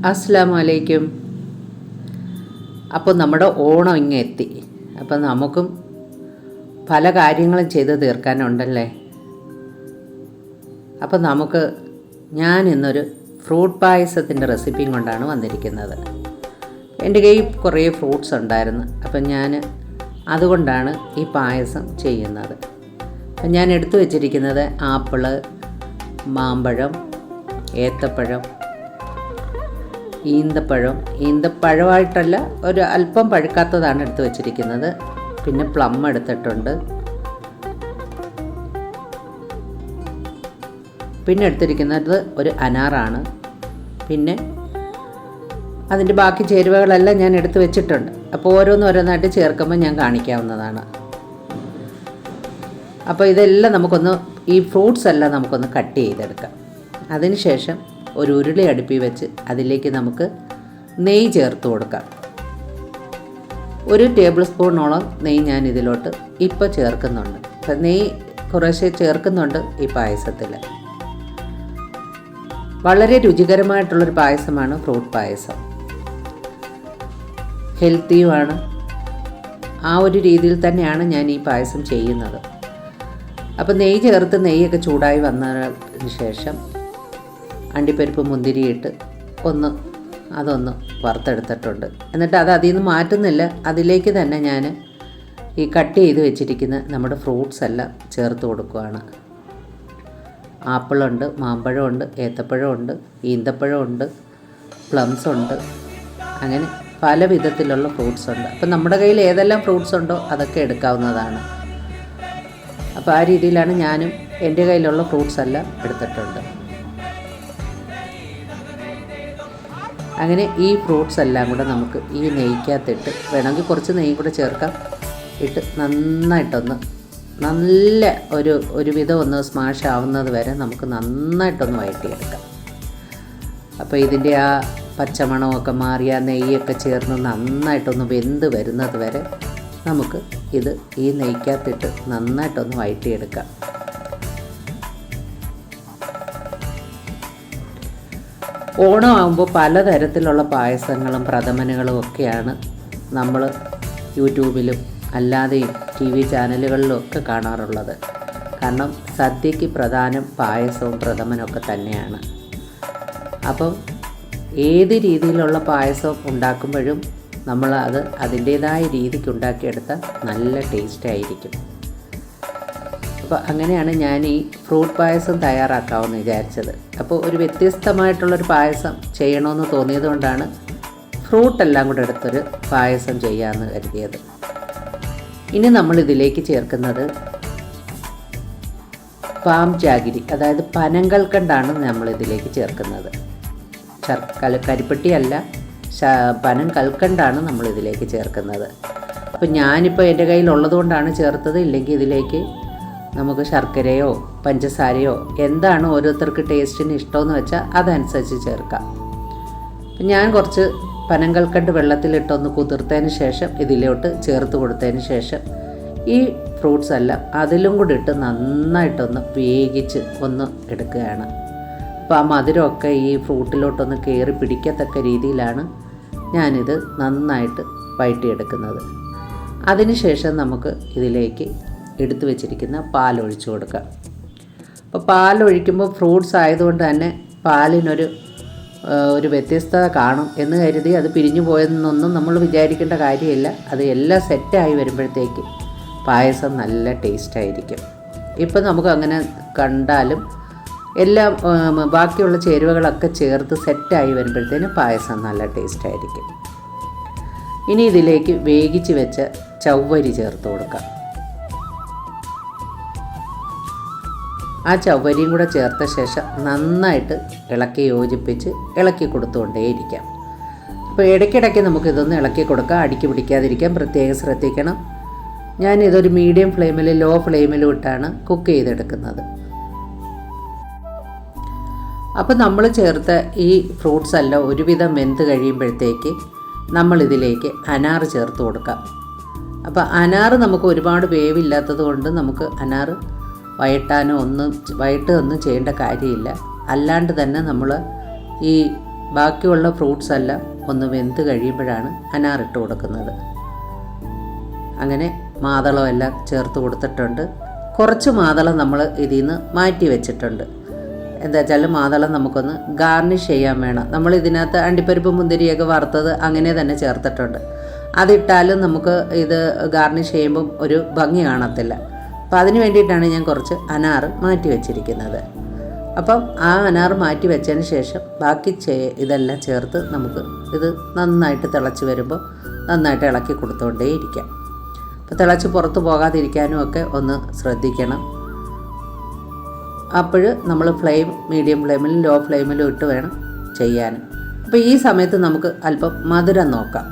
അസ്സലാമു അലൈക്കും. അപ്പോൾ നമ്മുടെ ഓണം ഇങ്ങ് എത്തി. അപ്പം നമുക്കും പല കാര്യങ്ങളും ചെയ്ത് തീർക്കാനുണ്ടല്ലേ. അപ്പം ഞാൻ ഇന്നൊരു ഫ്രൂട്ട് പായസത്തിൻ്റെ റെസിപ്പിയും കൊണ്ടാണ് വന്നിരിക്കുന്നത്. എൻ്റെ കയ്യിൽ കുറേ ഫ്രൂട്ട്സ് ഉണ്ടായിരുന്നു. അപ്പം ഞാൻ അതുകൊണ്ടാണ് ഈ പായസം ചെയ്യുന്നത്. അപ്പം ഞാൻ എടുത്തു വച്ചിരിക്കുന്നത് ആപ്പിള്, മാമ്പഴം, ഏത്തപ്പഴം, ഈന്തപ്പഴമായിട്ടല്ല, ഒരു അല്പം പഴുക്കാത്തതാണ് എടുത്ത് വച്ചിരിക്കുന്നത്. പിന്നെ പ്ലം എടുത്തിട്ടുണ്ട്. പിന്നെ എടുത്തിരിക്കുന്നത് ഒരു അനാറാണ്. പിന്നെ അതിൻ്റെ ബാക്കി ചേരുവകളെല്ലാം ഞാൻ എടുത്ത് വെച്ചിട്ടുണ്ട്. അപ്പോൾ ഓരോന്നായിട്ട് ചേർക്കുമ്പോൾ ഞാൻ കാണിക്കാവുന്നതാണ്. അപ്പോൾ ഇതെല്ലാം ഈ ഫ്രൂട്ട്സ് എല്ലാം നമുക്കൊന്ന് കട്ട് ചെയ്തെടുക്കാം. അതിനുശേഷം ഒരു ഉരുളി അടുപ്പിൽ വെച്ച് അതിലേക്ക് നമുക്ക് നെയ്യ് ചേർത്ത് കൊടുക്കാം. 1 ടേബിൾ സ്പൂണോളം നെയ്യ് ഞാൻ ഇതിലോട്ട് ഇപ്പോൾ ചേർക്കുന്നുണ്ട്. അപ്പം നെയ്യ് കുറേശ്ശെ ചേർക്കുന്നുണ്ട് ഈ പായസത്തിൽ. വളരെ രുചികരമായിട്ടുള്ളൊരു പായസമാണ് ഫ്രൂട്ട് പായസം. ഹെൽത്തിയുമാണ്. ആ ഒരു രീതിയിൽ തന്നെയാണ് ഞാൻ ഈ പായസം ചെയ്യുന്നത്. അപ്പോൾ നെയ്യ് ചേർത്ത് നെയ്യൊക്കെ ചൂടായി വന്നതിന് ശേഷം അണ്ടിപ്പരിപ്പ് മുന്തിരിയിട്ട് അതൊന്ന് വറുത്തെടുത്തിട്ടുണ്ട്. എന്നിട്ട് അതിൽ നിന്ന് മാറ്റുന്നില്ല, അതിലേക്ക് തന്നെ ഞാൻ ഈ കട്ട് ചെയ്ത് വെച്ചിരിക്കുന്ന നമ്മുടെ ഫ്രൂട്ട്സ് എല്ലാം ചേർത്ത് കൊടുക്കുകയാണ്. ആപ്പിളുണ്ട്, മാമ്പഴമുണ്ട്, ഏത്തപ്പഴമുണ്ട്, ഈന്തപ്പഴമുണ്ട്, പ്ലംസ് ഉണ്ട്, അങ്ങനെ പല വിധത്തിലുള്ള ഫ്രൂട്ട്സ് ഉണ്ട്. അപ്പം നമ്മുടെ കയ്യിൽ ഏതെല്ലാം ഫ്രൂട്ട്സ് ഉണ്ടോ അതൊക്കെ എടുക്കാവുന്നതാണ്. അപ്പോൾ ആ രീതിയിലാണ് ഞാനും എൻ്റെ കയ്യിലുള്ള ഫ്രൂട്ട്സ് എല്ലാം എടുത്തിട്ടുണ്ട്. അങ്ങനെ ഈ ഫ്രൂട്ട്സ് എല്ലാം കൂടെ നമുക്ക് ഈ നെയ്ക്കകത്തിട്ട്, വേണമെങ്കിൽ കുറച്ച് നെയ്യ് കൂടെ ചേർക്കാം, ഇട്ട് നല്ല ഒരുവിധം ഒന്ന് സ്മാഷ് ആവുന്നത് വരെ നമുക്ക് നന്നായിട്ടൊന്ന് വഴറ്റിയെടുക്കാം. അപ്പോൾ ഇതിൻ്റെ ആ പച്ചമണമൊക്കെ മാറി ആ നെയ്യൊക്കെ ചേർന്ന് നന്നായിട്ടൊന്ന് വെന്ത് വരുന്നത് വരെ നമുക്ക് ഈ നെയ്ക്കകത്തിട്ട് നന്നായിട്ടൊന്ന് വഴറ്റിയെടുക്കാം. ഓണം ആകുമ്പോൾ പലതരത്തിലുള്ള പായസങ്ങളും പ്രഥമനുകളും ഒക്കെയാണ് നമ്മൾ യൂട്യൂബിലും അല്ലാതെയും TV ചാനലുകളിലും ഒക്കെ കാണാറുള്ളത്. കാരണം സദ്യയ്ക്ക് പ്രധാനം പായസവും പ്രഥമനൊക്കെ തന്നെയാണ്. അപ്പം ഏത് രീതിയിലുള്ള പായസം ഉണ്ടാക്കുമ്പോഴും നമ്മൾ അതിൻ്റേതായ രീതിക്ക് ഉണ്ടാക്കിയെടുത്താൽ നല്ല ടേസ്റ്റായിരിക്കും. അപ്പോൾ അങ്ങനെയാണ് ഞാൻ ഈ ഫ്രൂട്ട് പായസം തയ്യാറാക്കാമെന്ന് വിചാരിച്ചത്. അപ്പോൾ ഒരു വ്യത്യസ്തമായിട്ടുള്ളൊരു പായസം ചെയ്യണമെന്ന് തോന്നിയതുകൊണ്ടാണ് ഫ്രൂട്ടെല്ലാം കൂടെ എടുത്തൊരു പായസം ചെയ്യാമെന്ന് കരുതിയത്. ഇനി നമ്മളിതിലേക്ക് ചേർക്കുന്നത് പാം ജാഗിരി, അതായത് പനങ്കൽക്കണ്ടാണ് നമ്മളിതിലേക്ക് ചേർക്കുന്നത്. കരിപ്പെട്ടിയല്ല, പനം കൽക്കണ്ടാണ് നമ്മളിതിലേക്ക് ചേർക്കുന്നത്. അപ്പോൾ ഞാനിപ്പോൾ എൻ്റെ കയ്യിലുള്ളത് കൊണ്ടാണ് ചേർത്തത്. ഇല്ലെങ്കിൽ ഇതിലേക്ക് നമുക്ക് ശർക്കരയോ പഞ്ചസാരയോ എന്താണ് ഓരോരുത്തർക്ക് ടേസ്റ്റിന് ഇഷ്ടമെന്ന് വെച്ചാൽ അതനുസരിച്ച് ചേർക്കാം. ഞാൻ കുറച്ച് പനങ്കൽക്കണ്ട് വെള്ളത്തിലിട്ടൊന്ന് കുതിർത്തതിന് ശേഷം ഇതിലോട്ട് ചേർത്ത് കൊടുത്തതിന് ശേഷം ഈ ഫ്രൂട്ട്സ് എല്ലാം അതിലും കൂടി ഇട്ട് നന്നായിട്ടൊന്ന് വേവിച്ച് എടുക്കുകയാണ്. അപ്പോൾ ആ മധുരമൊക്കെ ഈ ഫ്രൂട്ടിലോട്ടൊന്ന് കയറി പിടിക്കത്തക്ക രീതിയിലാണ് ഞാനിത് നന്നായിട്ട് വഴറ്റിയെടുക്കുന്നത്. അതിനുശേഷം നമുക്ക് ഇതിലേക്ക് എടുത്തു വെച്ചിരിക്കുന്ന പാലൊഴിച്ച് കൊടുക്കാം. അപ്പോൾ പാലൊഴിക്കുമ്പോൾ ഫ്രൂട്ട്സ് ആയതുകൊണ്ട് തന്നെ പാലിനൊരു വ്യത്യസ്തത കാണും എന്ന് കരുതി അത് പിരിഞ്ഞു പോയെന്നൊന്നും നമ്മൾ വിചാരിക്കേണ്ട കാര്യമില്ല. അത് എല്ലാം സെറ്റായി വരുമ്പോഴത്തേക്ക് പായസം നല്ല ടേസ്റ്റായിരിക്കും. ഇപ്പം നമുക്ക് അങ്ങനെ കണ്ടാലും എല്ലാം ബാക്കിയുള്ള ചേരുവകളൊക്കെ ചേർത്ത് സെറ്റായി വരുമ്പോഴത്തേനും പായസം നല്ല ടേസ്റ്റായിരിക്കും. ഇനി ഇതിലേക്ക് വേവിച്ച് വെച്ച ചവ്വരി ചേർത്ത് കൊടുക്കാം. ആ ചവ്വരിയും കൂടെ ചേർത്ത ശേഷം നന്നായിട്ട് ഇളക്കി യോജിപ്പിച്ച് ഇളക്കി കൊടുത്തുകൊണ്ടേയിരിക്കാം. അപ്പോൾ ഇടയ്ക്കിടയ്ക്ക് നമുക്കിതൊന്ന് ഇളക്കി കൊടുക്കാം. അടുക്കി പിടിക്കാതിരിക്കാൻ പ്രത്യേകം ശ്രദ്ധിക്കണം. ഞാനിതൊരു മീഡിയം ഫ്ലെയിമിൽ ലോ ഫ്ലെയിമിലും ഇട്ടാണ് കുക്ക് ചെയ്തെടുക്കുന്നത്. അപ്പോൾ നമ്മൾ ചേർത്ത ഈ ഫ്രൂട്ട്സ് എല്ലാം ഒരുവിധം വെന്ത് കഴിയുമ്പോഴത്തേക്ക് നമ്മളിതിലേക്ക് അനാർ ചേർത്ത് കൊടുക്കാം. അപ്പോൾ അനാർ നമുക്ക് ഒരുപാട് വേവില്ലാത്തത് കൊണ്ട് നമുക്ക് അനാർ വഴറ്റൊന്നും ചെയ്യേണ്ട കാര്യമില്ല. അല്ലാണ്ട് തന്നെ നമ്മൾ ഈ ബാക്കിയുള്ള ഫ്രൂട്ട്സ് എല്ലാം ഒന്ന് വെന്ത് കഴിയുമ്പോഴാണ് അനാറിട്ട് കൊടുക്കുന്നത്. അങ്ങനെ മാതളം എല്ലാം ചേർത്ത് കൊടുത്തിട്ടുണ്ട്. കുറച്ച് മാതളം നമ്മൾ ഇതിൽ നിന്ന് മാറ്റി വെച്ചിട്ടുണ്ട്. എന്താ വെച്ചാൽ മാതളം നമുക്കൊന്ന് ഗാർണിഷ് ചെയ്യാൻ വേണം. നമ്മൾ ഇതിനകത്ത് അണ്ടിപ്പരിപ്പ് മുന്തിരിയൊക്കെ വറുത്തത് അങ്ങനെ തന്നെ ചേർത്തിട്ടുണ്ട്. അതിട്ടാലും നമുക്ക് ഇത് ഗാർണിഷ് ചെയ്യുമ്പം ഒരു ഭംഗി കാണത്തില്ല. അപ്പോൾ അതിന് വേണ്ടിയിട്ടാണ് ഞാൻ കുറച്ച് അനാറ് മാറ്റി വെച്ചിരിക്കുന്നത്. അപ്പം ആ അനാറ് മാറ്റി വെച്ചതിന് ശേഷം ബാക്കി ഇതെല്ലാം ചേർത്ത് നമുക്ക് ഇത് നന്നായിട്ട് തിളച്ച് വരുമ്പോൾ നന്നായിട്ട് ഇളക്കി കൊടുത്തുകൊണ്ടേയിരിക്കാം. അപ്പോൾ തിളച്ച് പുറത്ത് പോകാതിരിക്കാനും ഒക്കെ ഒന്ന് ശ്രദ്ധിക്കണം. അപ്പോൾ നമ്മൾ ഫ്ലെയിം മീഡിയം ഫ്ലെയിമിലും ലോ ഫ്ലെയിമിലും ഇട്ട് വേണം ചെയ്യാൻ. അപ്പോൾ ഈ സമയത്ത് നമുക്ക് അല്പം മധുരം നോക്കാം.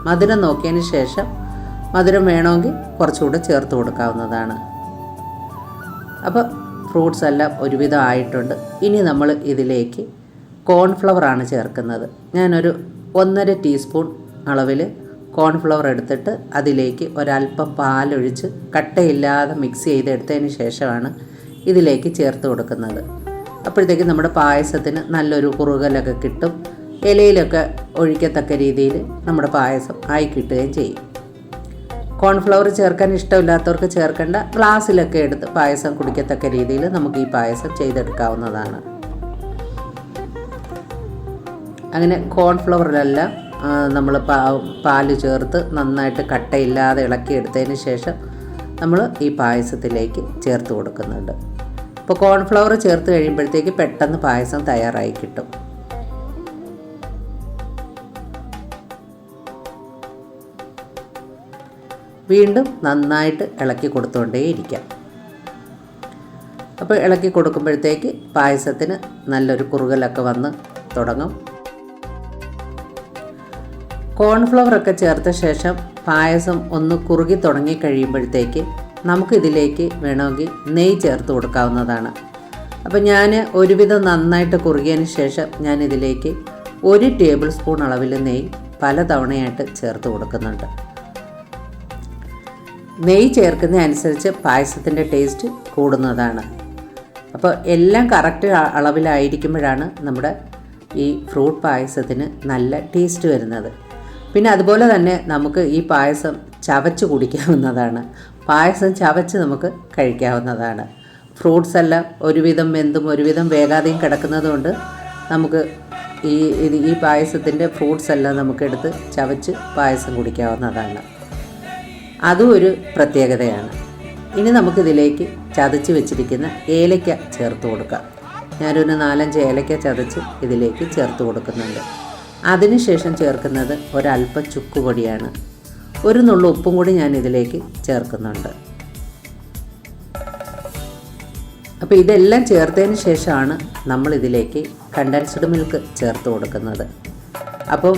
മധുരം നോക്കിയതിന് ശേഷം മധുരം വേണമെങ്കിൽ കുറച്ചുകൂടെ ചേർത്ത് കൊടുക്കാവുന്നതാണ്. അപ്പോൾ ഫ്രൂട്ട്സ് എല്ലാം ഒരുവിധം ആയിട്ടുണ്ട്. ഇനി നമ്മൾ ഇതിലേക്ക് കോൺഫ്ലവറാണ് ചേർക്കുന്നത്. ഞാനൊരു 1.5 ടീസ്പൂൺ അളവിൽ കോൺഫ്ലവർ എടുത്തിട്ട് അതിലേക്ക് ഒരല്പം പാലൊഴിച്ച് കട്ടയില്ലാതെ മിക്സ് ചെയ്തെടുത്തതിന് ശേഷമാണ് ഇതിലേക്ക് ചേർത്ത് കൊടുക്കുന്നത്. അപ്പോഴത്തേക്ക് നമ്മുടെ പായസത്തിന് നല്ലൊരു കുറുകലൊക്കെ കിട്ടും. ഇലയിലൊക്കെ ഒഴിക്കത്തക്ക രീതിയിൽ നമ്മുടെ പായസം ആയി കിട്ടുകയും ചെയ്യും. കോൺഫ്ലവർ ചേർക്കാൻ ഇഷ്ടമില്ലാത്തവർക്ക് ചേർക്കേണ്ട. ഗ്ലാസ്സിലൊക്കെ എടുത്ത് പായസം കുടിക്കത്തക്ക രീതിയിൽ നമുക്ക് ഈ പായസം ചെയ്തെടുക്കാവുന്നതാണ്. അങ്ങനെ കോൺഫ്ലവറിലെല്ലാം നമ്മൾ പാല് ചേർത്ത് നന്നായിട്ട് കട്ടയില്ലാതെ ഇളക്കിയെടുത്തതിന് ശേഷം നമ്മൾ ഈ പായസത്തിലേക്ക് ചേർത്ത് കൊടുക്കുന്നുണ്ട്. അപ്പോൾ കോൺഫ്ലവർ ചേർത്ത് കഴിയുമ്പോഴത്തേക്ക് പെട്ടെന്ന് പായസം തയ്യാറായി കിട്ടും. വീണ്ടും നന്നായിട്ട് ഇളക്കി കൊടുത്തുകൊണ്ടേയിരിക്കാം. അപ്പോൾ ഇളക്കി കൊടുക്കുമ്പോഴത്തേക്ക് പായസത്തിന് നല്ലൊരു കുറുകലൊക്കെ വന്ന് തുടങ്ങും. കോൺഫ്ലവറൊക്കെ ചേർത്ത ശേഷം പായസം ഒന്ന് കുറുകി തുടങ്ങി കഴിയുമ്പോഴത്തേക്ക് നമുക്കിതിലേക്ക് വേണമെങ്കിൽ നെയ്യ് ചേർത്ത് കൊടുക്കാവുന്നതാണ്. അപ്പോൾ ഞാൻ ഒരുവിധം നന്നായിട്ട് കുറുകിയതിന് ശേഷം ഞാനിതിലേക്ക് 1 ടേബിൾ സ്പൂൺ അളവിൽ നെയ്യ് പല തവണയായിട്ട് ചേർത്ത് കൊടുക്കുന്നുണ്ട്. നെയ്യ് ചേർക്കുന്നതനുസരിച്ച് പായസത്തിൻ്റെ ടേസ്റ്റ് കൂടുന്നതാണ്. അപ്പോൾ എല്ലാം കറക്റ്റ് അളവിലായിരിക്കുമ്പോഴാണ് നമ്മുടെ ഈ ഫ്രൂട്ട് പായസത്തിന് നല്ല ടേസ്റ്റ് വരുന്നത്. പിന്നെ അതുപോലെ തന്നെ നമുക്ക് ഈ പായസം ചവച്ച് കുടിക്കാവുന്നതാണ്. പായസം ചവച്ച് നമുക്ക് കഴിക്കാവുന്നതാണ്. ഫ്രൂട്ട്സ് എല്ലാം ഒരുവിധം വെന്തും ഒരുവിധം വേകാതെയും കിടക്കുന്നതുകൊണ്ട് നമുക്ക് ഈ പായസത്തിൻ്റെ ഫ്രൂട്ട്സ് എല്ലാം നമുക്കെടുത്ത് ചവച്ച് പായസം കുടിക്കാവുന്നതാണ്. അതും ഒരു പ്രത്യേകതയാണ്. ഇനി നമുക്കിതിലേക്ക് ചതച്ച് വെച്ചിരിക്കുന്ന ഏലക്ക ചേർത്ത് കൊടുക്കാം. ഞാനൊരു 4-5 ഏലക്ക ചതച്ച് ഇതിലേക്ക് ചേർത്ത് കൊടുക്കുന്നുണ്ട്. അതിനുശേഷം ചേർക്കുന്നത് ഒരല്പം ചുക്കുപൊടിയാണ്. ഒരു നുള്ളു ഉപ്പും കൂടി ഞാൻ ഇതിലേക്ക് ചേർക്കുന്നുണ്ട്. അപ്പോൾ ഇതെല്ലാം ചേർത്തതിന് ശേഷമാണ് നമ്മളിതിലേക്ക് കണ്ടൻസ്ഡ് മിൽക്ക് ചേർത്ത് കൊടുക്കുന്നത്. അപ്പം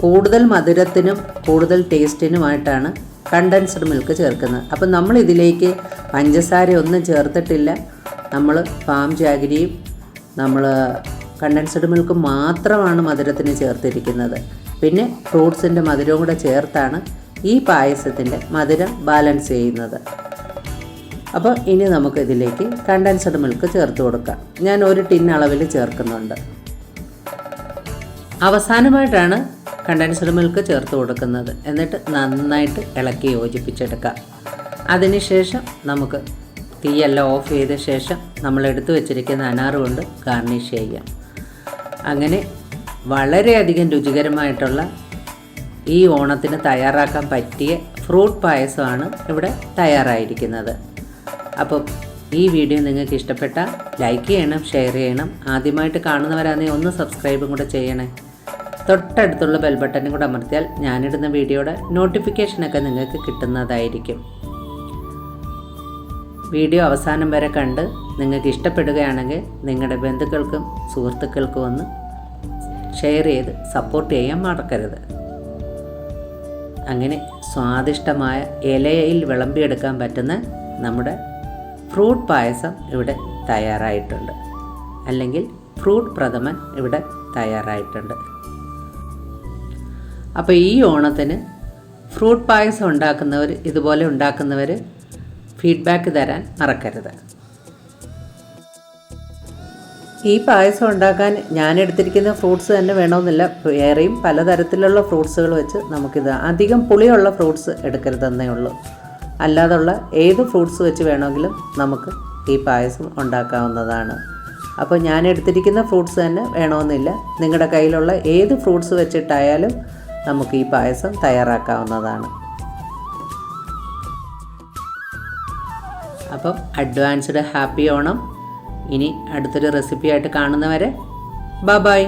കൂടുതൽ മധുരത്തിനും കൂടുതൽ ടേസ്റ്റിനുമായിട്ടാണ് കണ്ടൻസ്ഡ് മിൽക്ക് ചേർക്കുന്നത്. അപ്പം നമ്മളിതിലേക്ക് പഞ്ചസാര ഒന്നും ചേർത്തിട്ടില്ല. നമ്മൾ പാം ജാഗരിയും നമ്മൾ കണ്ടൻസ്ഡ് മിൽക്ക് മാത്രമാണ് മധുരത്തിന് ചേർത്തിരിക്കുന്നത്. പിന്നെ ഫ്രൂട്ട്സിൻ്റെ മധുരവും കൂടെ ചേർത്താണ് ഈ പായസത്തിൻ്റെ മധുരം ബാലൻസ് ചെയ്യുന്നത്. അപ്പോൾ ഇനി നമുക്കിതിലേക്ക് കണ്ടൻസ്ഡ് മിൽക്ക് ചേർത്ത് കൊടുക്കാം. ഞാൻ 1 ടിൻ അളവിൽ ചേർക്കുന്നുണ്ട്. അവസാനമായിട്ടാണ് കണ്ടൻസ്ഡ് മിൽക്ക് ചേർത്ത് കൊടുക്കുന്നത്. എന്നിട്ട് നന്നായിട്ട് ഇളക്കി യോജിപ്പിച്ചെടുക്കാം. അതിനുശേഷം നമുക്ക് തീയെല്ലാം ഓഫ് ചെയ്ത ശേഷം നമ്മൾ എടുത്തു വെച്ചിരിക്കുന്ന അനാറ് കൊണ്ട് ഗാർണിഷ് ചെയ്യാം. അങ്ങനെ വളരെയധികം രുചികരമായിട്ടുള്ള ഈ ഓണത്തിന് തയ്യാറാക്കാൻ പറ്റിയ ഫ്രൂട്ട് പായസമാണ് ഇവിടെ തയ്യാറായിരിക്കുന്നത്. അപ്പം ഈ വീഡിയോ നിങ്ങൾക്ക് ഇഷ്ടപ്പെട്ടാൽ ലൈക്ക് ചെയ്യണം, ഷെയർ ചെയ്യണം. ആദ്യമായിട്ട് കാണുന്നവരാണെങ്കിൽ ഒന്ന് സബ്സ്ക്രൈബും കൂടെ ചെയ്യണേ. തൊട്ടടുത്തുള്ള ബെൽ ബട്ടനും കൂടെ അമർത്തിയാൽ ഞാനിടുന്ന വീഡിയോയുടെ നോട്ടിഫിക്കേഷനൊക്കെ നിങ്ങൾക്ക് കിട്ടുന്നതായിരിക്കും. വീഡിയോ അവസാനം വരെ കണ്ട് നിങ്ങൾക്ക് ഇഷ്ടപ്പെടുകയാണെങ്കിൽ നിങ്ങളുടെ ബന്ധുക്കൾക്കും സുഹൃത്തുക്കൾക്കും ഒന്ന് ഷെയർ ചെയ്ത് സപ്പോർട്ട് ചെയ്യാൻ മറക്കരുത്. അങ്ങനെ സ്വാദിഷ്ടമായ ഇലയിൽ വിളമ്പിയെടുക്കാൻ പറ്റുന്ന നമ്മുടെ ഫ്രൂട്ട് പായസം ഇവിടെ തയ്യാറായിട്ടുണ്ട്. അല്ലെങ്കിൽ ഫ്രൂട്ട് പ്രഥമൻ ഇവിടെ തയ്യാറായിട്ടുണ്ട്. അപ്പോൾ ഈ ഓണത്തിന് ഫ്രൂട്ട് പായസം ഉണ്ടാക്കുന്നവർ, ഇതുപോലെ ഉണ്ടാക്കുന്നവർ ഫീഡ്ബാക്ക് തരാൻ മറക്കരുത്. ഈ പായസം ഉണ്ടാക്കാൻ ഞാൻ എടുത്തിരിക്കുന്ന ഫ്രൂട്ട്സ് തന്നെ വേണമെന്നില്ല, വേറെയും പലതരത്തിലുള്ള ഫ്രൂട്ട്സുകൾ വെച്ച് നമുക്കിത്, അധികം പുളിയുള്ള ഫ്രൂട്ട്സ് എടുക്കരുതെന്നേ ഉള്ളൂ. അല്ലാതുള്ള ഏത് ഫ്രൂട്ട്സ് വെച്ച് വേണമെങ്കിലും നമുക്ക് ഈ പായസം ഉണ്ടാക്കാവുന്നതാണ്. അപ്പോൾ ഞാൻ എടുത്തിരിക്കുന്ന ഫ്രൂട്ട്സ് തന്നെ വേണമെന്നില്ല, നിങ്ങളുടെ കയ്യിലുള്ള ഏത് ഫ്രൂട്ട്സ് വെച്ചിട്ടായാലും നമുക്ക് ഈ പായസം തയ്യാറാക്കാവുന്നതാണ്. അപ്പം അഡ്വാൻസ്ഡ് ഹാപ്പി ഓണം. ഇനി അടുത്തൊരു റെസിപ്പിയായിട്ട് കാണുന്നവരെ ബൈ.